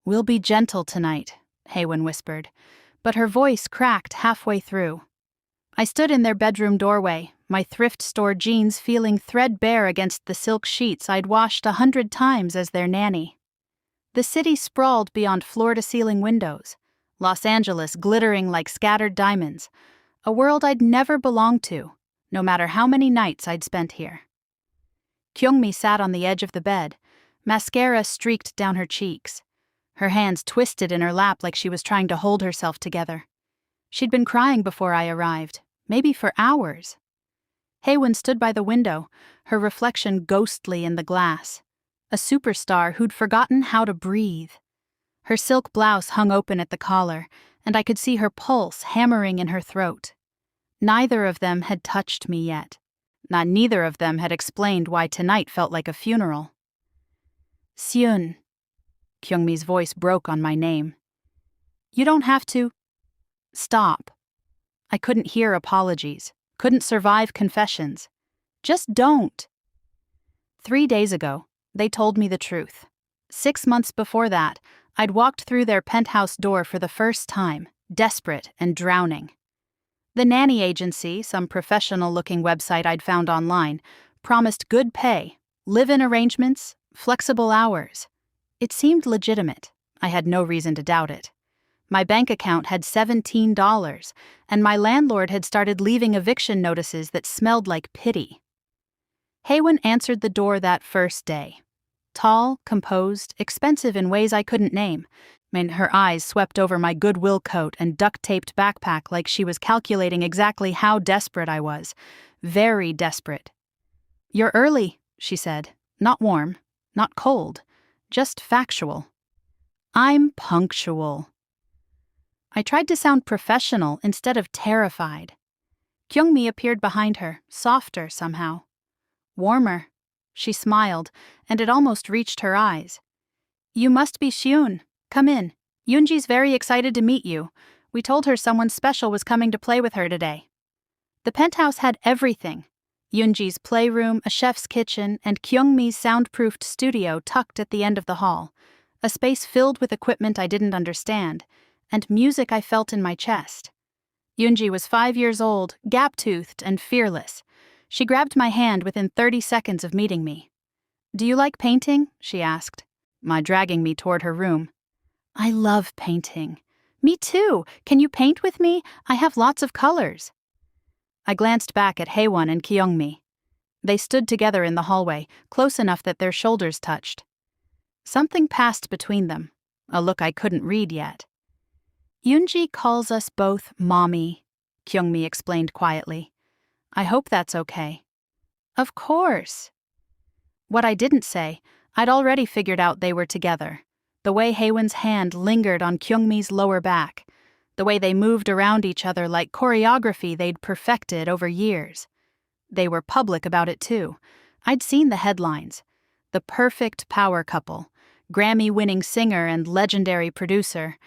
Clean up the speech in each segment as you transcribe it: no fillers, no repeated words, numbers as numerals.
"We'll be gentle tonight," Haywin whispered, but her voice cracked halfway through. I stood in their bedroom doorway, my thrift store jeans feeling threadbare against the silk sheets I'd washed 100 times as their nanny. The city sprawled beyond floor-to-ceiling windows, Los Angeles glittering like scattered diamonds, a world I'd never belonged to, no matter how many nights I'd spent here. Kyungmi sat on the edge of the bed, mascara streaked down her cheeks. Her hands twisted in her lap like she was trying to hold herself together. She'd been crying before I arrived, maybe for hours. Haywin stood by the window, her reflection ghostly in the glass. A superstar who'd forgotten how to breathe. Her silk blouse hung open at the collar, and I could see her pulse hammering in her throat. Neither of them had touched me yet. Neither of them had explained why tonight felt like a funeral. "Seun." Kyungmi's voice broke on my name. "You don't have to." "Stop." I couldn't hear apologies, couldn't survive confessions. "Just don't." 3 days ago, they told me the truth. 6 months before that, I'd walked through their penthouse door for the first time, desperate and drowning. The nanny agency, some professional-looking website I'd found online, promised good pay, live-in arrangements, flexible hours. It seemed legitimate. I had no reason to doubt it. My bank account had $17, and my landlord had started leaving eviction notices that smelled like pity. Haywin answered the door that first day. Tall, composed, expensive in ways I couldn't name. Her eyes swept over my Goodwill coat and duct-taped backpack like she was calculating exactly how desperate I was. Very desperate. "You're early," she said. "Not warm, not cold, just factual." "I'm punctual." I tried to sound professional instead of terrified. Kyungmi appeared behind her, softer somehow. Warmer. She smiled, and it almost reached her eyes. "You must be Seun. Come in. Yoonji's very excited to meet you. We told her someone special was coming to play with her today." The penthouse had everything. Yoonji's playroom, a chef's kitchen, and Kyungmi's soundproofed studio tucked at the end of the hall. A space filled with equipment I didn't understand, and music I felt in my chest. Yoonji was 5 years old, gap-toothed, and fearless. She grabbed my hand within 30 seconds of meeting me. "Do you like painting?" she asked, dragging me toward her room. "I love painting." "Me too. Can you paint with me? I have lots of colors." I glanced back at Haewon and Kyungmi. They stood together in the hallway, close enough that their shoulders touched. Something passed between them, a look I couldn't read yet. "Yoonji calls us both Mommy," Kyungmi explained quietly. "I hope that's okay." "Of course." What I didn't say, I'd already figured out they were together. The way Haewon's hand lingered on Kyungmi's lower back. The way they moved around each other like choreography they'd perfected over years. They were public about it too. I'd seen the headlines. The perfect power couple. Grammy-winning singer and legendary producer.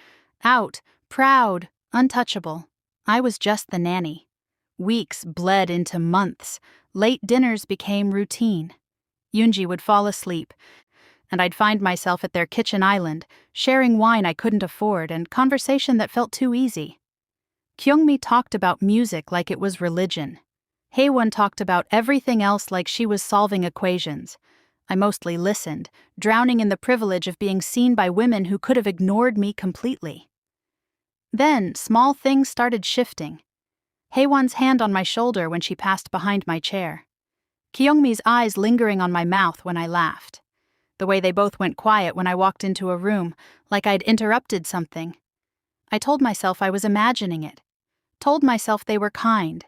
Out, proud, untouchable. I was just the nanny. Weeks bled into months. Late dinners became routine. Yoonji would fall asleep, and I'd find myself at their kitchen island, sharing wine I couldn't afford and conversation that felt too easy. Kyungmi talked about music like it was religion. Haewon talked about everything else like she was solving equations. I mostly listened, drowning in the privilege of being seen by women who could have ignored me completely. Then, small things started shifting. Haewon's hand on my shoulder when she passed behind my chair. Kyungmi's eyes lingering on my mouth when I laughed. The way they both went quiet when I walked into a room, like I'd interrupted something. I told myself I was imagining it. Told myself they were kind.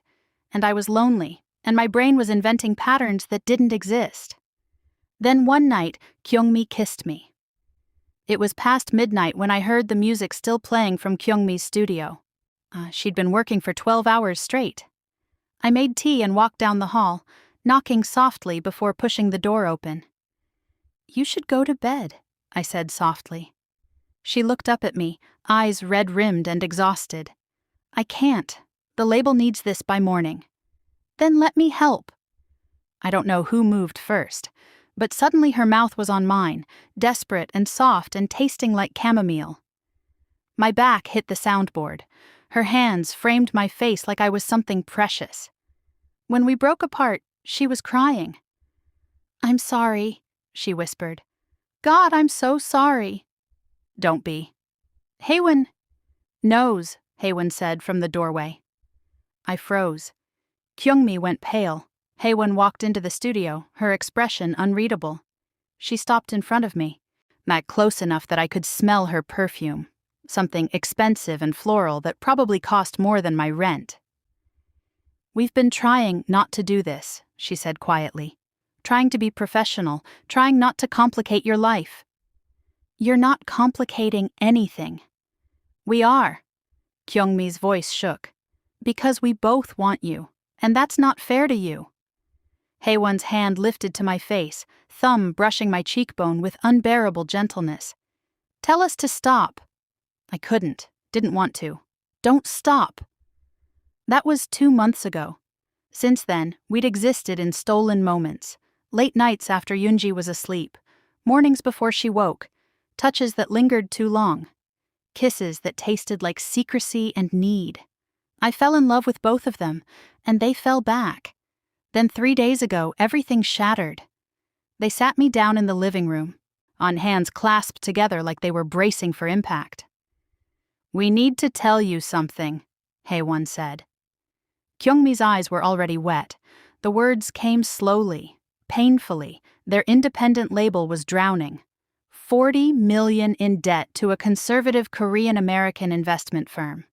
And I was lonely, and my brain was inventing patterns that didn't exist. Then one night, Kyungmi kissed me. It was past midnight when I heard the music still playing from Kyungmi's studio. She'd been working for 12 hours straight. I made tea and walked down the hall, knocking softly before pushing the door open. "You should go to bed," I said softly. She looked up at me, eyes red-rimmed and exhausted. "I can't. The label needs this by morning." "Then let me help." I don't know who moved first. But suddenly her mouth was on mine, desperate and soft and tasting like chamomile. My back hit the soundboard. Her hands framed my face like I was something precious. When we broke apart, she was crying. "I'm sorry," she whispered. "God, I'm so sorry." "Don't be." "Haewon knows," Haewon said from the doorway. I froze. Kyungmi went pale. Haewon walked into the studio, her expression unreadable. She stopped in front of me, not close enough that I could smell her perfume, something expensive and floral that probably cost more than my rent. "We've been trying not to do this," she said quietly. "Trying to be professional, trying not to complicate your life." "You're not complicating anything." "We are." Kyungmi's voice shook. "Because we both want you, and that's not fair to you." Haewon's hand lifted to my face, thumb brushing my cheekbone with unbearable gentleness. "Tell us to stop." I couldn't, didn't want to. "Don't stop." That was 2 months ago. Since then, we'd existed in stolen moments. Late nights after Yoonji was asleep, mornings before she woke, touches that lingered too long, kisses that tasted like secrecy and need. I fell in love with both of them, and they fell back. Then 3 days ago, everything shattered. They sat me down in the living room, on hands clasped together like they were bracing for impact. "We need to tell you something," Haewon said. Kyungmi's eyes were already wet. The words came slowly, painfully. Their independent label was drowning. 40 million in debt to a conservative Korean-American investment firm.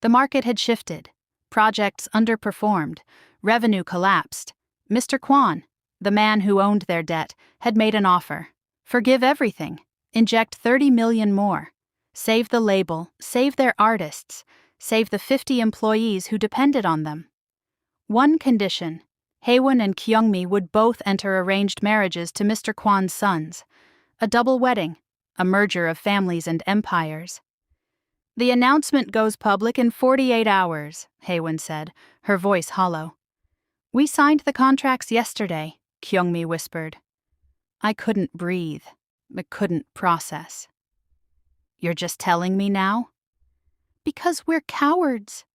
The market had shifted. Projects underperformed. Revenue collapsed. Mr. Kwon, the man who owned their debt, had made an offer. Forgive everything. Inject 30 million more. Save the label, save their artists, save the 50 employees who depended on them. One condition: Haewon and Kyungmi would both enter arranged marriages to Mr. Kwon's sons. A double wedding, a merger of families and empires. "The announcement goes public in 48 hours, Haewon said, her voice hollow. "We signed the contracts yesterday," Kyungmi whispered. I couldn't breathe. I couldn't process. "You're just telling me now?" "Because we're cowards."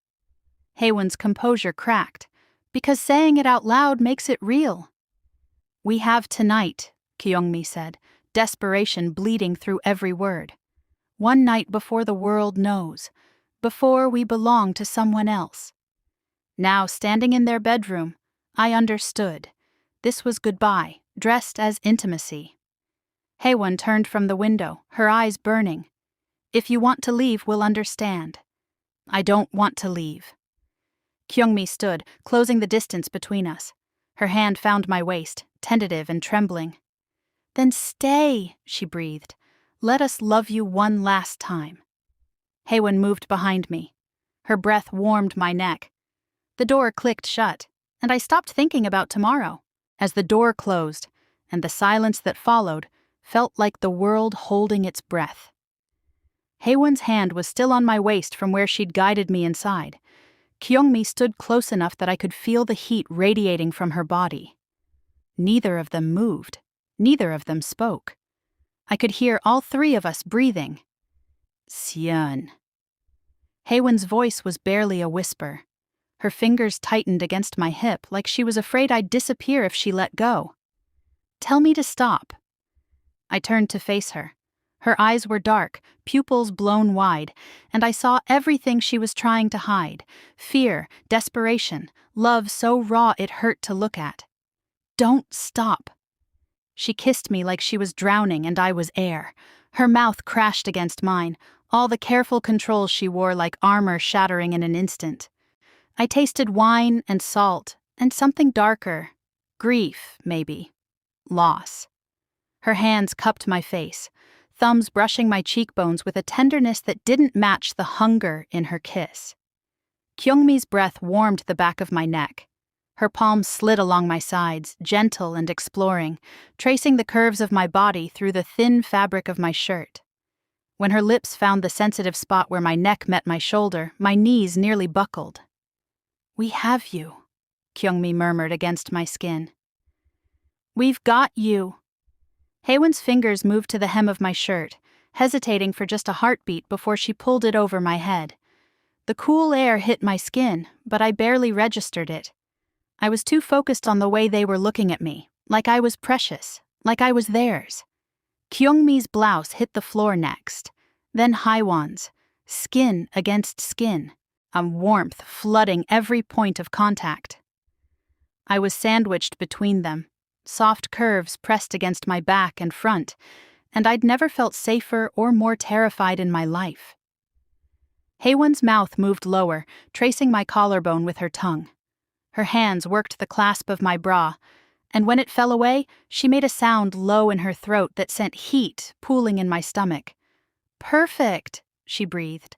Haewon's composure cracked. "Because saying it out loud makes it real." "We have tonight," Kyungmi said, desperation bleeding through every word. "One night before the world knows, before we belong to someone else." Now, standing in their bedroom, I understood. This was goodbye, dressed as intimacy. Haewon turned from the window, her eyes burning. "If you want to leave, we'll understand." "I don't want to leave." Kyungmi stood, closing the distance between us. Her hand found my waist, tentative and trembling. "Then stay," she breathed. "Let us love you one last time." Haewon moved behind me. Her breath warmed my neck. The door clicked shut, and I stopped thinking about tomorrow. As the door closed, and the silence that followed felt like the world holding its breath. Haewon's hand was still on my waist from where she'd guided me inside. Kyungmi stood close enough that I could feel the heat radiating from her body. Neither of them moved. Neither of them spoke. I could hear all three of us breathing. "Seon." Haewon's voice was barely a whisper. Her fingers tightened against my hip like she was afraid I'd disappear if she let go. "Tell me to stop." I turned to face her. Her eyes were dark, pupils blown wide, and I saw everything she was trying to hide: fear, desperation, love so raw it hurt to look at. "Don't stop." She kissed me like she was drowning and I was air. Her mouth crashed against mine, all the careful controls she wore like armor shattering in an instant. I tasted wine and salt and something darker. Grief, maybe. Loss. Her hands cupped my face, thumbs brushing my cheekbones with a tenderness that didn't match the hunger in her kiss. Kyungmi's breath warmed the back of my neck. Her palms slid along my sides, gentle and exploring, tracing the curves of my body through the thin fabric of my shirt. When her lips found the sensitive spot where my neck met my shoulder, my knees nearly buckled. "We have you," Kyungmi murmured against my skin. We've got you. Haywon's fingers moved to the hem of my shirt, hesitating for just a heartbeat before she pulled it over my head. The cool air hit my skin, but I barely registered it. I was too focused on the way they were looking at me, like I was precious, like I was theirs. Kyungmi's blouse hit the floor next, then Haewon's, skin against skin, a warmth flooding every point of contact. I was sandwiched between them, soft curves pressed against my back and front, and I'd never felt safer or more terrified in my life. Haewon's mouth moved lower, tracing my collarbone with her tongue. Her hands worked the clasp of my bra, and when it fell away, she made a sound low in her throat that sent heat pooling in my stomach. "Perfect," she breathed.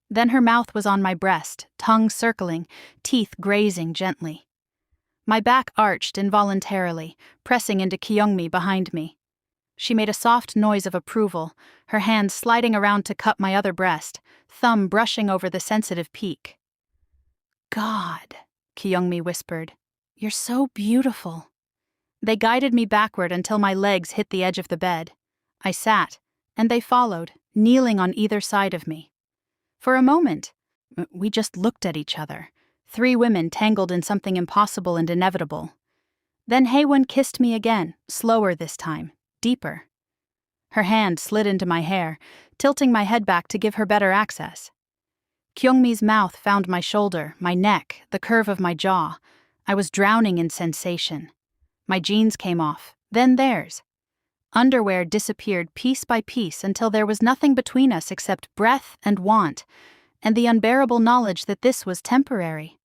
Then her mouth was on my breast, tongue circling, teeth grazing gently. My back arched involuntarily, pressing into Kyungmi behind me. She made a soft noise of approval, her hand sliding around to cup my other breast, thumb brushing over the sensitive peak. "God," Kyungmi whispered, "you're so beautiful." They guided me backward until my legs hit the edge of the bed. I sat, and they followed, kneeling on either side of me. For a moment, we just looked at each other, three women tangled in something impossible and inevitable. Then Haewon kissed me again, slower this time, deeper. Her hand slid into my hair, tilting my head back to give her better access. Kyungmi's mouth found my shoulder, my neck, the curve of my jaw. I was drowning in sensation. My jeans came off, then theirs. Underwear disappeared piece by piece until there was nothing between us except breath and want, and the unbearable knowledge that this was temporary.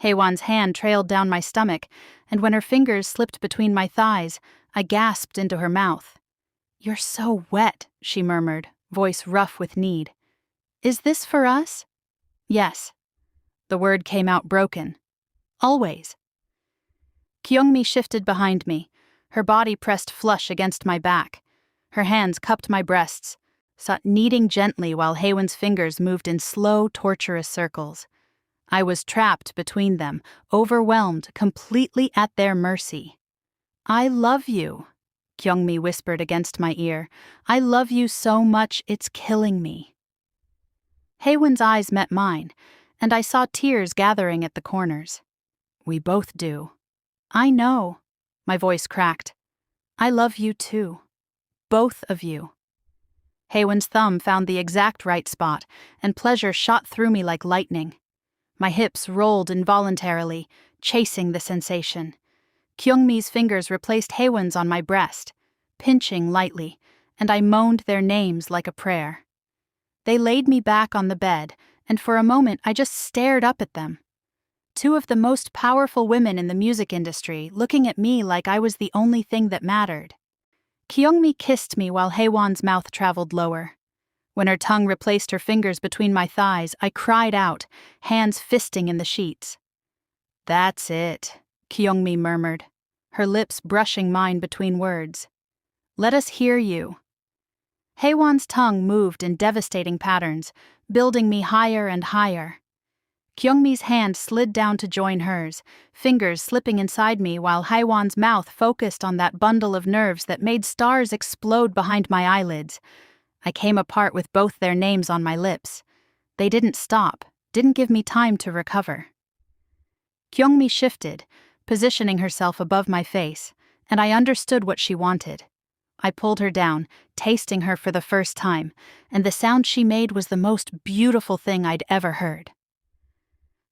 Haewon's hand trailed down my stomach, and when her fingers slipped between my thighs, I gasped into her mouth. "You're so wet," she murmured, voice rough with need. "Is this for us?" "Yes." The word came out broken. "Always." Kyungmi shifted behind me, her body pressed flush against my back. Her hands cupped my breasts, kneading gently while Haewon's fingers moved in slow, torturous circles. I was trapped between them, overwhelmed, completely at their mercy. "I love you," Kyungmi whispered against my ear. "I love you so much it's killing me." Haewon's eyes met mine, and I saw tears gathering at the corners. "We both do." "I know." My voice cracked. "I love you too. Both of you." Haewon's thumb found the exact right spot, and pleasure shot through me like lightning. My hips rolled involuntarily, chasing the sensation. Kyungmi's fingers replaced Haewon's on my breast, pinching lightly, and I moaned their names like a prayer. They laid me back on the bed, and for a moment I just stared up at them. Two of the most powerful women in the music industry looking at me like I was the only thing that mattered. Kyungmi kissed me while Haewon's mouth traveled lower. When her tongue replaced her fingers between my thighs, I cried out, hands fisting in the sheets. "That's it," Kyungmi murmured, her lips brushing mine between words. "Let us hear you." Haewon's tongue moved in devastating patterns, building me higher and higher. Kyungmi's hand slid down to join hers, fingers slipping inside me while Haewon's mouth focused on that bundle of nerves that made stars explode behind my eyelids. I came apart with both their names on my lips. They didn't stop, didn't give me time to recover. Kyungmi shifted, positioning herself above my face, and I understood what she wanted. I pulled her down, tasting her for the first time, and the sound she made was the most beautiful thing I'd ever heard.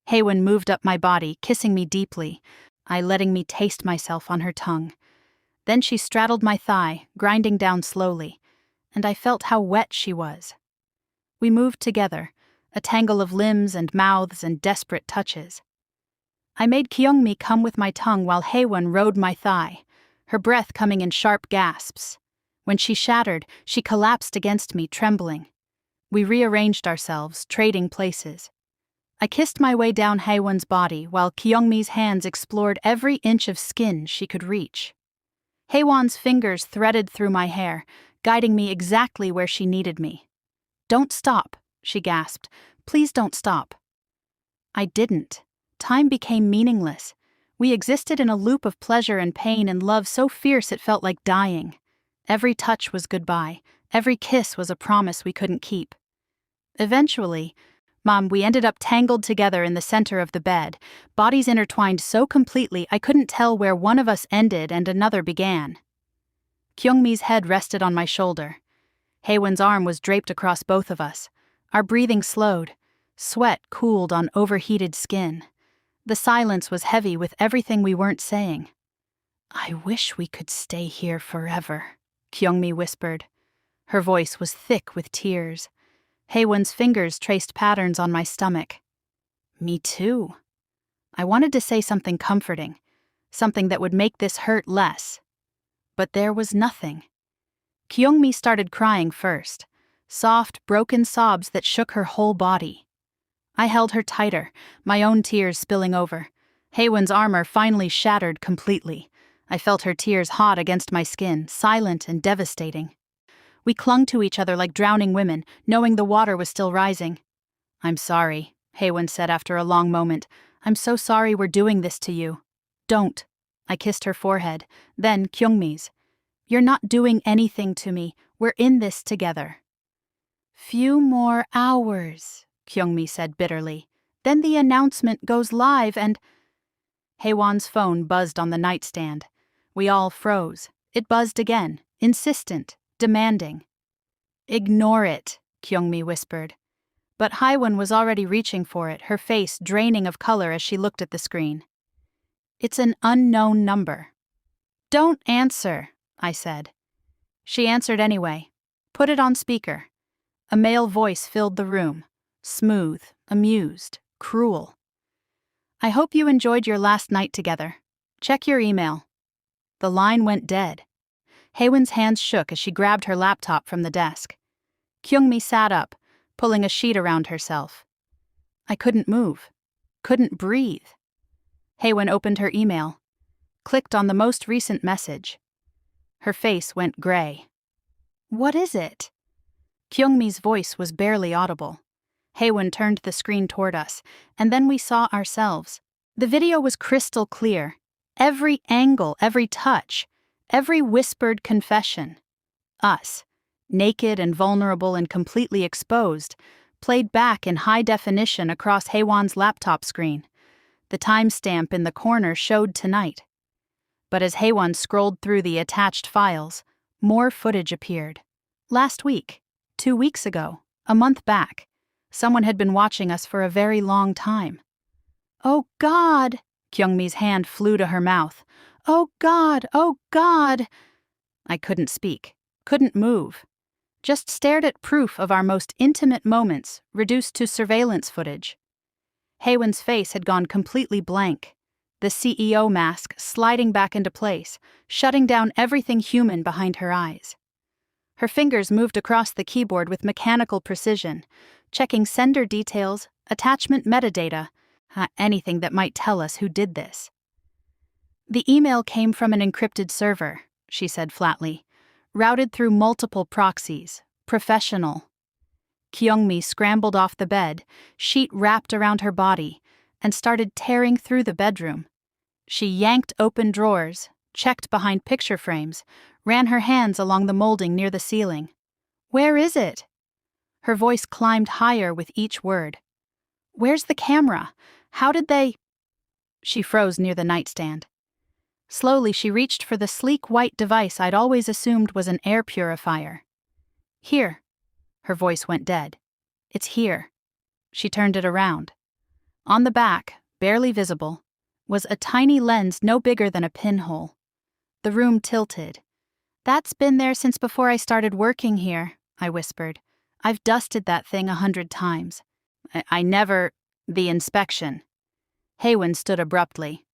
Haewon moved up my body, kissing me deeply, I letting me taste myself on her tongue. Then she straddled my thigh, grinding down slowly, and I felt how wet she was. We moved together, a tangle of limbs and mouths and desperate touches. I made Kyungmi come with my tongue while Haewon rode my thigh, her breath coming in sharp gasps. When she shattered, she collapsed against me, trembling. We rearranged ourselves, trading places. I kissed my way down Haewon's body while Kyungmi's hands explored every inch of skin she could reach. Haewon's fingers threaded through my hair, guiding me exactly where she needed me. "Don't stop," she gasped. "Please don't stop." I didn't. Time became meaningless. We existed in a loop of pleasure and pain and love so fierce it felt like dying. Every touch was goodbye. Every kiss was a promise we couldn't keep. Eventually, Mom, we ended up tangled together in the center of the bed, bodies intertwined so completely I couldn't tell where one of us ended and another began. Kyungmi's head rested on my shoulder. Haewon's arm was draped across both of us. Our breathing slowed. Sweat cooled on overheated skin. The silence was heavy with everything we weren't saying. "I wish we could stay here forever," Kyungmi whispered. Her voice was thick with tears. Haewon's fingers traced patterns on my stomach. Me too. I wanted to say something comforting, something that would make this hurt less. But there was nothing. Kyungmi started crying first, soft, broken sobs that shook her whole body. I held her tighter, my own tears spilling over. Haewon's armor finally shattered completely. I felt her tears hot against my skin, silent and devastating. We clung to each other like drowning women, knowing the water was still rising. "I'm sorry," Haewon said after a long moment. "I'm so sorry we're doing this to you." "Don't." I kissed her forehead, then Kyungmi's. "You're not doing anything to me. We're in this together." "Few more hours," Kyungmi said bitterly. "Then the announcement goes live and—" Haewon's phone buzzed on the nightstand. We all froze. It buzzed again, insistent, demanding. "Ignore it," Kyungmi whispered. But Haewon was already reaching for it, her face draining of color as she looked at the screen. "It's an unknown number." "Don't answer," I said. She answered anyway. Put it on speaker. A male voice filled the room. Smooth, amused, cruel. "I hope you enjoyed your last night together. Check your email." The line went dead. Haewon's hands shook as she grabbed her laptop from the desk. Kyungmi sat up, pulling a sheet around herself. I couldn't move. Couldn't breathe. Haewon opened her email. Clicked on the most recent message. Her face went gray. "What is it?" Kyungmi's voice was barely audible. Haewon turned the screen toward us, and then we saw ourselves. The video was crystal clear. Every angle, every touch, every whispered confession. Us, naked and vulnerable and completely exposed, played back in high definition across Haewon's laptop screen. The timestamp in the corner showed tonight. But as Haewon scrolled through the attached files, more footage appeared. Last week, 2 weeks ago, a month back, someone had been watching us for a very long time. "Oh God!" Kyungmi's hand flew to her mouth. "Oh God! Oh God!" I couldn't speak, couldn't move. Just stared at proof of our most intimate moments, reduced to surveillance footage. Haewon's face had gone completely blank, the CEO mask sliding back into place, shutting down everything human behind her eyes. Her fingers moved across the keyboard with mechanical precision, checking sender details, attachment metadata, anything that might tell us who did this. "The email came from an encrypted server," she said flatly, "routed through multiple proxies, professional." Kyungmi scrambled off the bed, sheet wrapped around her body, and started tearing through the bedroom. She yanked open drawers, checked behind picture frames, ran her hands along the molding near the ceiling. "Where is it?" Her voice climbed higher with each word. "Where's the camera? How did they—" She froze near the nightstand. Slowly she reached for the sleek white device I'd always assumed was an air purifier. "Here." Her voice went dead. "It's here." She turned it around. On the back, barely visible, was a tiny lens no bigger than a pinhole. The room tilted. "That's been there since before I started working here," I whispered. "I've dusted that thing 100 times. I never—" "The inspection." Haewon stood abruptly.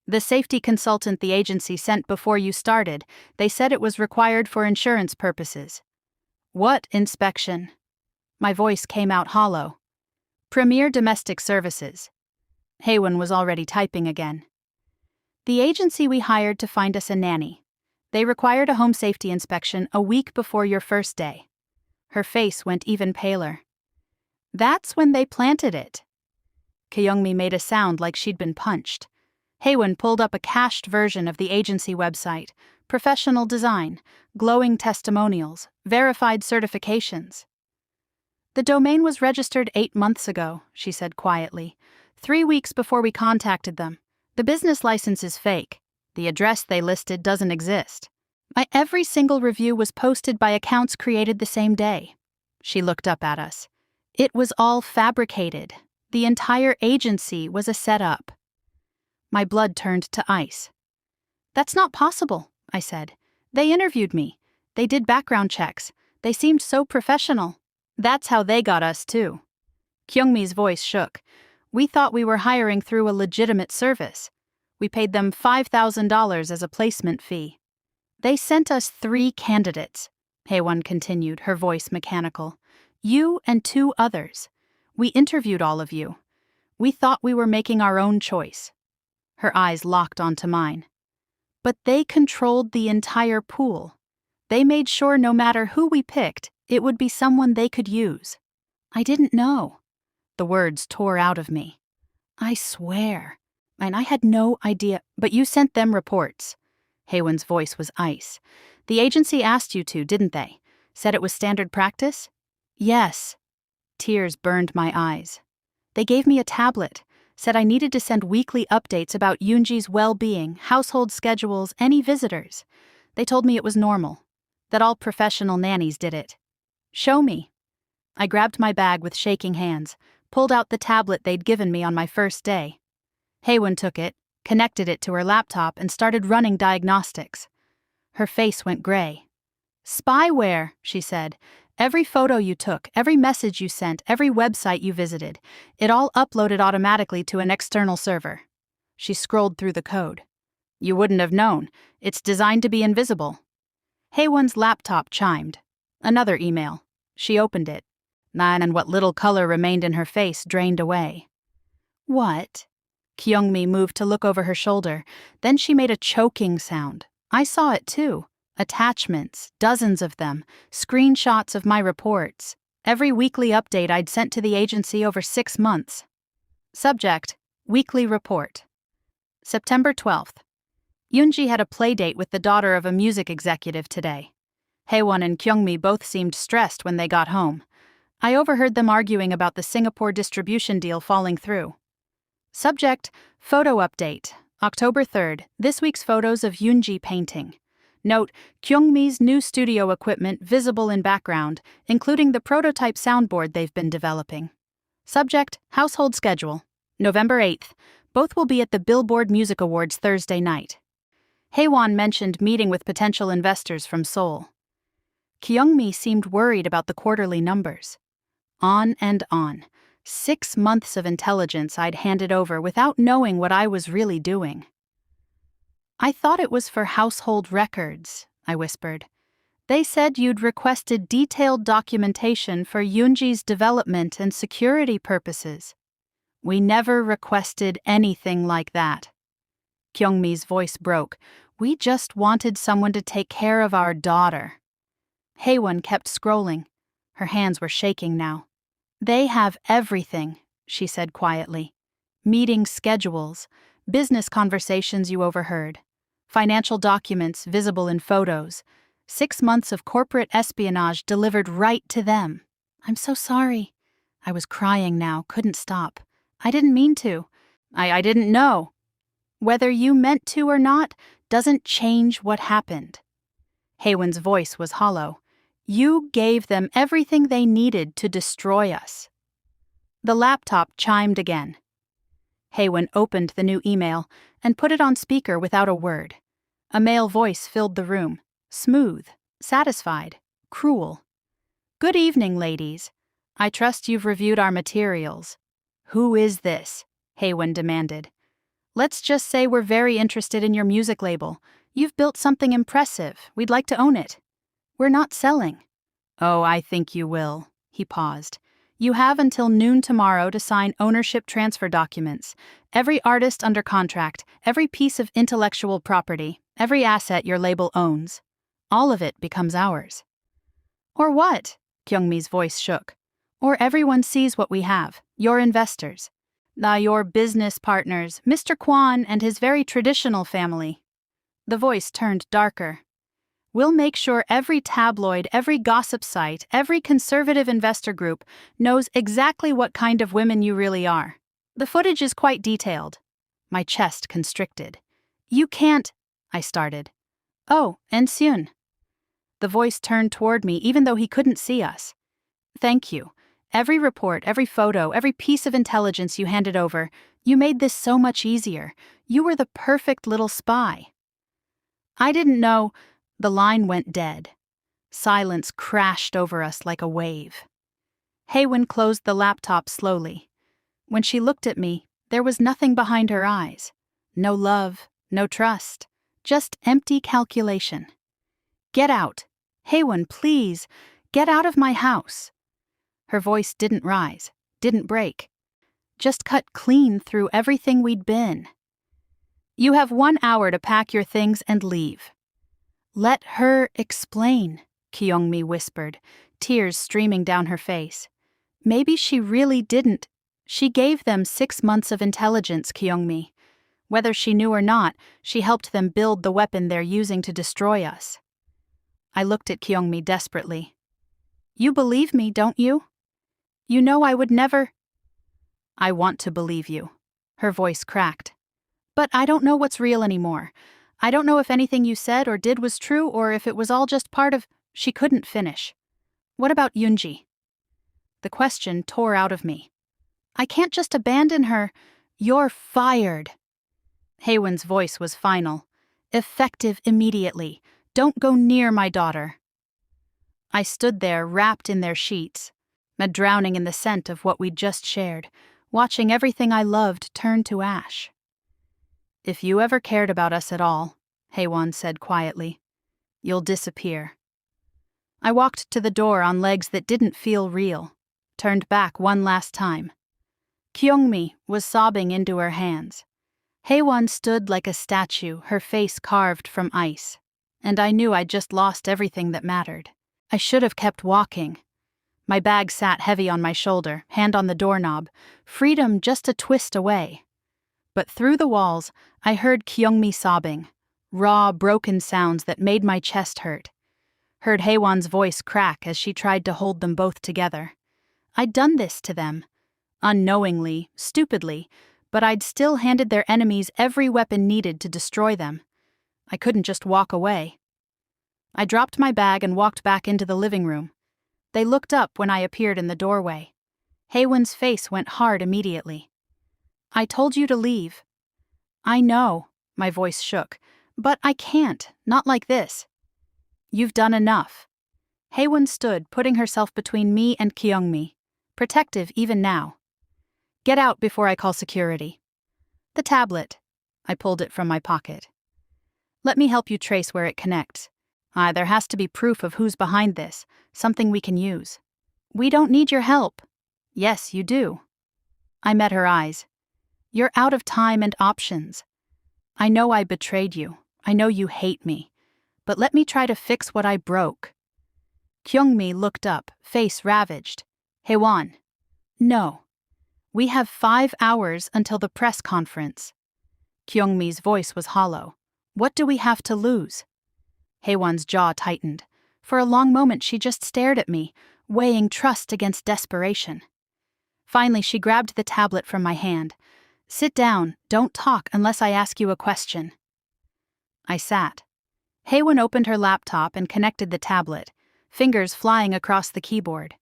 "The safety consultant the agency sent before you started, they said it was required for insurance purposes." "What inspection?" My voice came out hollow. "Premier Domestic Services." Haewon was already typing again. "The agency we hired to find us a nanny. They required a home safety inspection a week before your first day." Her face went even paler. "That's when they planted it." Kyungmi made a sound like she'd been punched. Haywon pulled up a cached version of the agency website. Professional design, glowing testimonials, verified certifications. The domain was registered 8 months ago, she said quietly. 3 weeks before we contacted them. The business license is fake. The address they listed doesn't exist. Every single review was posted by accounts created the same day. She looked up at us. It was all fabricated. The entire agency was a setup. My blood turned to ice. That's not possible, I said. They interviewed me. They did background checks. They seemed so professional. That's how they got us, too. Kyungmi's voice shook. We thought we were hiring through a legitimate service. We paid them $5,000 as a placement fee. They sent us 3 candidates, Haewon continued, her voice mechanical. You and 2 others. We interviewed all of you. We thought we were making our own choice. Her eyes locked onto mine. But they controlled the entire pool. They made sure no matter who we picked, it would be someone they could use. I didn't know. The words tore out of me. I swear. And I had no idea. But you sent them reports. Haewon's voice was ice. The agency asked you to, didn't they? Said it was standard practice? Yes. Tears burned my eyes. They gave me a tablet. Said I needed to send weekly updates about Yoonji's well-being, household schedules, any visitors. They told me it was normal. That all professional nannies did it. Show me. I grabbed my bag with shaking hands, pulled out the tablet they'd given me on my first day. Haewon took it, connected it to her laptop, and started running diagnostics. Her face went gray. Spyware, she said. Every photo you took, every message you sent, every website you visited, it all uploaded automatically to an external server. She scrolled through the code. You wouldn't have known. It's designed to be invisible. Haewon's laptop chimed. Another email. She opened it. And what little color remained in her face drained away. What? Kyungmi moved to look over her shoulder. Then she made a choking sound. I saw it too. Attachments, dozens of them, screenshots of my reports, every weekly update I'd sent to the agency over 6 months. Subject, weekly report. September 12th. Yoonji had a playdate with the daughter of a music executive today. Haewon and Kyungmi both seemed stressed when they got home. I overheard them arguing about the Singapore distribution deal falling through. Subject, photo update. October 3rd, this week's photos of Yoonji painting. Note, Kyungmi's new studio equipment visible in background, including the prototype soundboard they've been developing. Subject, household schedule. November 8th. Both will be at the Billboard Music Awards Thursday night. Haewon mentioned meeting with potential investors from Seoul. Kyungmi seemed worried about the quarterly numbers. On and on. 6 months of intelligence I'd handed over without knowing what I was really doing. I thought it was for household records, I whispered. They said you'd requested detailed documentation for Yoonji's development and security purposes. We never requested anything like that. Kyungmi's voice broke. We just wanted someone to take care of our daughter. Haewon kept scrolling. Her hands were shaking now. They have everything, she said quietly. Meeting schedules, business conversations you overheard, financial documents visible in photos, 6 months of corporate espionage delivered right to them. I'm so sorry. I was crying now, couldn't stop. I didn't mean to. I didn't know. Whether you meant to or not doesn't change what happened. Haewon's voice was hollow. You gave them everything they needed to destroy us. The laptop chimed again. Haewon opened the new email and put it on speaker without a word. A male voice filled the room, smooth, satisfied, cruel. Good evening, ladies. I trust you've reviewed our materials. Who is this? Haewon demanded. Let's just say we're very interested in your music label. You've built something impressive. We'd like to own it. We're not selling. Oh, I think you will. He paused. You have until noon tomorrow to sign ownership transfer documents. Every artist under contract, every piece of intellectual property, every asset your label owns. All of it becomes ours. Or what? Kyungmi's voice shook. Or everyone sees what we have, your investors. Your business partners, Mr. Kwan and his very traditional family." The voice turned darker. "We'll make sure every tabloid, every gossip site, every conservative investor group knows exactly what kind of women you really are. The footage is quite detailed." My chest constricted. "You can't," I started. "Oh, and soon." The voice turned toward me even though he couldn't see us. "Thank you. Every report, every photo, every piece of intelligence you handed over, you made this so much easier. You were the perfect little spy." "I didn't know." The line went dead. Silence crashed over us like a wave. Haywin closed the laptop slowly. When she looked at me, there was nothing behind her eyes. No love, no trust, just empty calculation. "Get out. Haywin, please, get out of my house." Her voice didn't rise, didn't break. Just cut clean through everything we'd been. "You have 1 hour to pack your things and leave." "Let her explain," Kyungmi whispered, tears streaming down her face. "Maybe she really didn't. She gave them 6 months of intelligence, Kyungmi. Whether she knew or not, she helped them build the weapon they're using to destroy us." I looked at Kyungmi desperately. "You believe me, don't you? You know I would never—" "I want to believe you." Her voice cracked. "But I don't know what's real anymore. I don't know if anything you said or did was true or if it was all just part of—" She couldn't finish. "What about Yoonji?" The question tore out of me. "I can't just abandon her." "You're fired." Haywin's voice was final. "Effective immediately. Don't go near my daughter." I stood there wrapped in their sheets, drowning in the scent of what we'd just shared, watching everything I loved turn to ash. "If you ever cared about us at all," Haywon said quietly, "you'll disappear." I walked to the door on legs that didn't feel real, turned back one last time. Kyungmi was sobbing into her hands. Haewon stood like a statue, her face carved from ice, and I knew I'd just lost everything that mattered. I should have kept walking. My bag sat heavy on my shoulder, hand on the doorknob, freedom just a twist away. But through the walls, I heard Kyungmi sobbing, raw, broken sounds that made my chest hurt. Heard Haewon's voice crack as she tried to hold them both together. I'd done this to them. Unknowingly, stupidly, but I'd still handed their enemies every weapon needed to destroy them. I couldn't just walk away. I dropped my bag and walked back into the living room. They looked up when I appeared in the doorway. Haewon's face went hard immediately. "I told you to leave." "I know," my voice shook, "but I can't, not like this." "You've done enough." Haewon stood, putting herself between me and Kyungmi, protective even now. "Get out before I call security." "The tablet." I pulled it from my pocket. "Let me help you trace where it connects. There has to be proof of who's behind this, something we can use." "We don't need your help." "Yes, you do." I met her eyes. "You're out of time and options. I know I betrayed you. I know you hate me. But let me try to fix what I broke." Kyungmi looked up, face ravaged. "Haewon." "No. We have 5 hours until the press conference." Kyungmi's voice was hollow. "What do we have to lose?" Haewon's jaw tightened. For a long moment she just stared at me, weighing trust against desperation. Finally she grabbed the tablet from my hand. "Sit down, don't talk unless I ask you a question." I sat. Haewon opened her laptop and connected the tablet, fingers flying across the keyboard.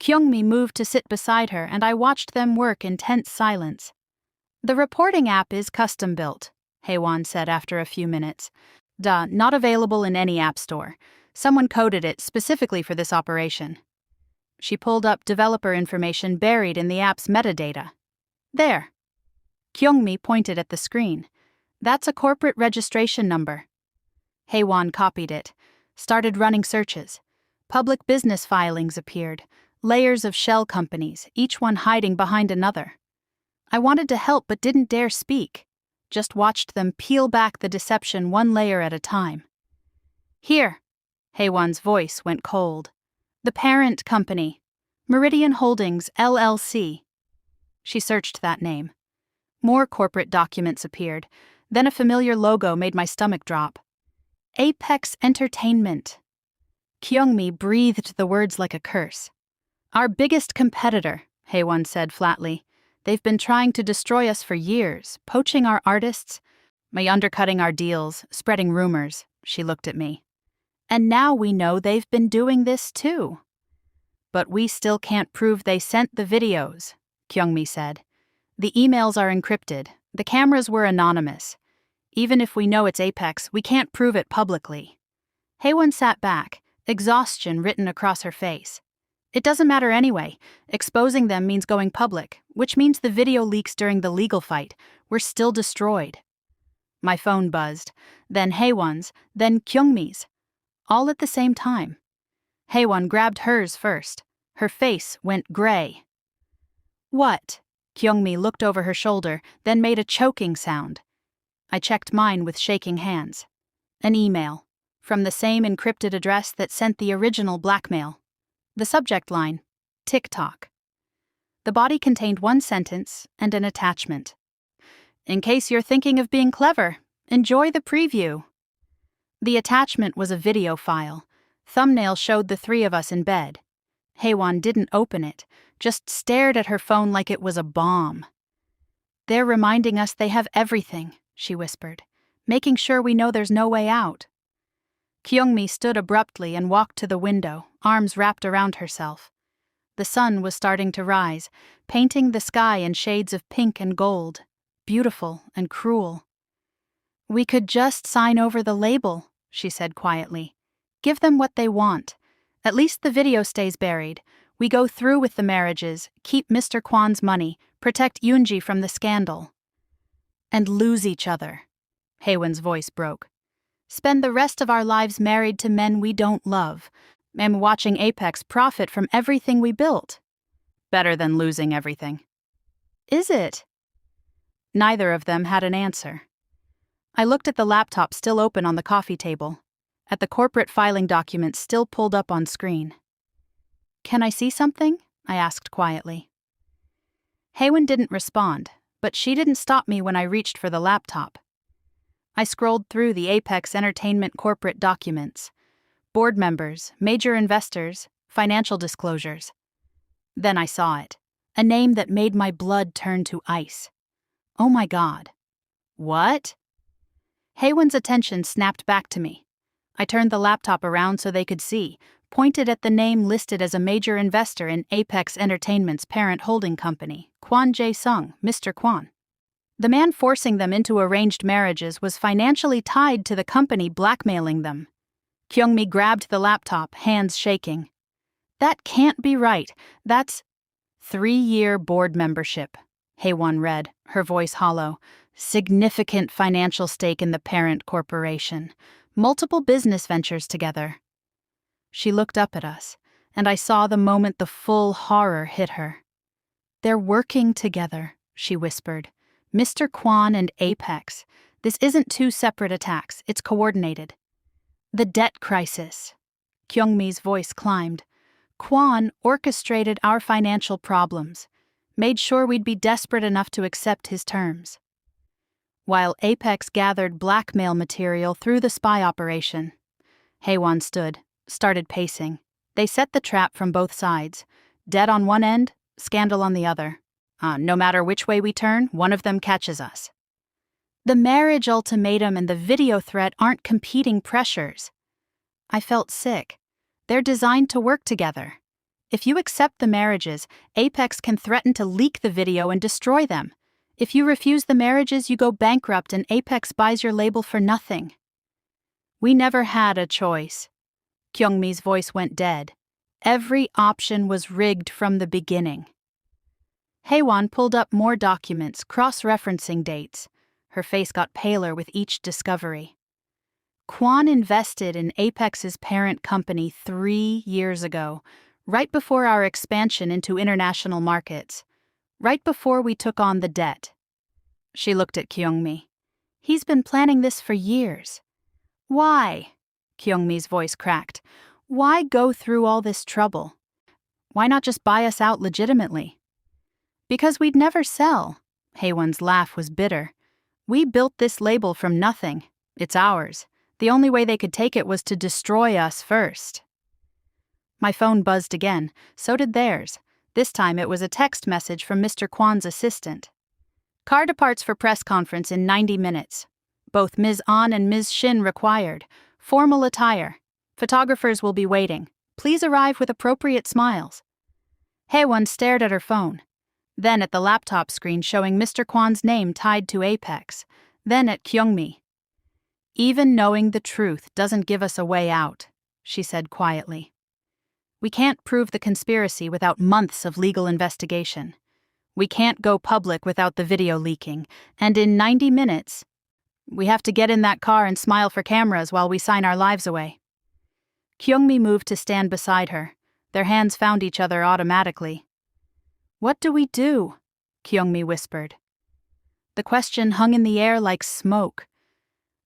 Kyungmi moved to sit beside her and I watched them work in tense silence. "The reporting app is custom-built," Haewon said after a few minutes. Not available in any app store. Someone coded it specifically for this operation." She pulled up developer information buried in the app's metadata. "There." Kyungmi pointed at the screen. "That's a corporate registration number." Haewon copied it, started running searches. Public business filings appeared, layers of shell companies, each one hiding behind another. I wanted to help but didn't dare speak. Just watched them peel back the deception one layer at a time. "Here." Haewon's voice went cold. "The parent company. Meridian Holdings, LLC." She searched that name. More corporate documents appeared. Then a familiar logo made my stomach drop. Apex Entertainment. Kyungmi breathed the words like a curse. Our biggest competitor, Haewon said flatly. They've been trying to destroy us for years, poaching our artists, undercutting our deals, spreading rumors. She looked at me. And now we know they've been doing this too. But we still can't prove they sent the videos, Kyungmi said. The emails are encrypted. The cameras were anonymous. Even if we know it's Apex, we can't prove it publicly. Haewon sat back, exhaustion written across her face. It doesn't matter anyway. Exposing them means going public, which means the video leaks during the legal fight. We're still destroyed. My phone buzzed, then Haewon's, then Kyungmi's. All at the same time. Haewon grabbed hers first. Her face went gray. What? Kyungmi looked over her shoulder, then made a choking sound. I checked mine with shaking hands. An email. From the same encrypted address that sent the original blackmail. The subject line, TikTok. The body contained one sentence and an attachment. In case you're thinking of being clever, enjoy the preview. The attachment was a video file. Thumbnail showed the three of us in bed. Haewon didn't open it, just stared at her phone like it was a bomb. They're reminding us they have everything, she whispered, making sure we know there's no way out. Kyungmi stood abruptly and walked to the window, arms wrapped around herself. The sun was starting to rise, painting the sky in shades of pink and gold, beautiful and cruel. We could just sign over the label, she said quietly. Give them what they want. At least the video stays buried. We go through with the marriages, keep Mr. Kwan's money, protect Yoonji from the scandal. And lose each other. Haewon's voice broke. Spend the rest of our lives married to men we don't love, and watching Apex profit from everything we built. Better than losing everything. Is it? Neither of them had an answer. I looked at the laptop still open on the coffee table, at the corporate filing documents still pulled up on screen. Can I see something? I asked quietly. Haewon didn't respond, but she didn't stop me when I reached for the laptop. I scrolled through the Apex Entertainment corporate documents. Board members, major investors, financial disclosures. Then I saw it. A name that made my blood turn to ice. Oh my God. What? Haewon's attention snapped back to me. I turned the laptop around so they could see, pointed at the name listed as a major investor in Apex Entertainment's parent holding company, Kwon Jae-sung, Mr. Kwon. The man forcing them into arranged marriages was financially tied to the company blackmailing them. Kyungmi grabbed the laptop, hands shaking. That can't be right. That's 3-year board membership, Haewon read, her voice hollow. Significant financial stake in the parent corporation. Multiple business ventures together. She looked up at us, and I saw the moment the full horror hit her. They're working together, she whispered. Mr. Kwon and Apex. This isn't two separate attacks, it's coordinated. The debt crisis. Kyungmi's voice climbed. Kwon orchestrated our financial problems, made sure we'd be desperate enough to accept his terms. While Apex gathered blackmail material through the spy operation. Haewon stood, started pacing. They set the trap from both sides. Debt on one end, scandal on the other. No matter which way we turn, one of them catches us. The marriage ultimatum and the video threat aren't competing pressures. I felt sick. They're designed to work together. If you accept the marriages, Apex can threaten to leak the video and destroy them. If you refuse the marriages, you go bankrupt and Apex buys your label for nothing. We never had a choice. Kyungmi's voice went dead. Every option was rigged from the beginning. Haewon pulled up more documents, cross-referencing dates. Her face got paler with each discovery. Kwon invested in Apex's parent company 3 years ago, right before our expansion into international markets, right before we took on the debt. She looked at Kyungmi. He's been planning this for years. Why? Kyungmi's voice cracked. Why go through all this trouble? Why not just buy us out legitimately? Because we'd never sell. Haywon's laugh was bitter. We built this label from nothing. It's ours. The only way they could take it was to destroy us first. My phone buzzed again. So did theirs. This time it was a text message from Mr. Kwan's assistant. Car departs for press conference in 90 minutes. Both Ms. An and Ms. Shin required. Formal attire. Photographers will be waiting. Please arrive with appropriate smiles. Haewon stared at her phone. Then at the laptop screen showing Mr. Kwan's name tied to Apex. Then at Kyungmi. Even knowing the truth doesn't give us a way out, she said quietly. We can't prove the conspiracy without months of legal investigation. We can't go public without the video leaking, and in 90 minutes, we have to get in that car and smile for cameras while we sign our lives away. Kyungmi moved to stand beside her. Their hands found each other automatically. What do we do? Kyungmi whispered. The question hung in the air like smoke.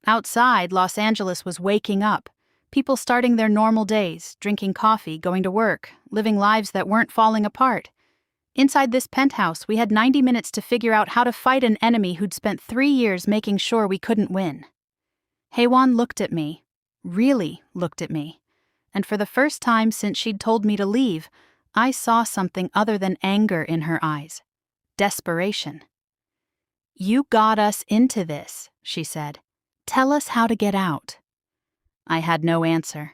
Outside, Los Angeles was waking up. People starting their normal days, drinking coffee, going to work, living lives that weren't falling apart. Inside this penthouse, we had 90 minutes to figure out how to fight an enemy who'd spent 3 years making sure we couldn't win. Haewon looked at me, really looked at me, and for the first time since she'd told me to leave, I saw something other than anger in her eyes. Desperation. You got us into this, she said. Tell us how to get out. I had no answer.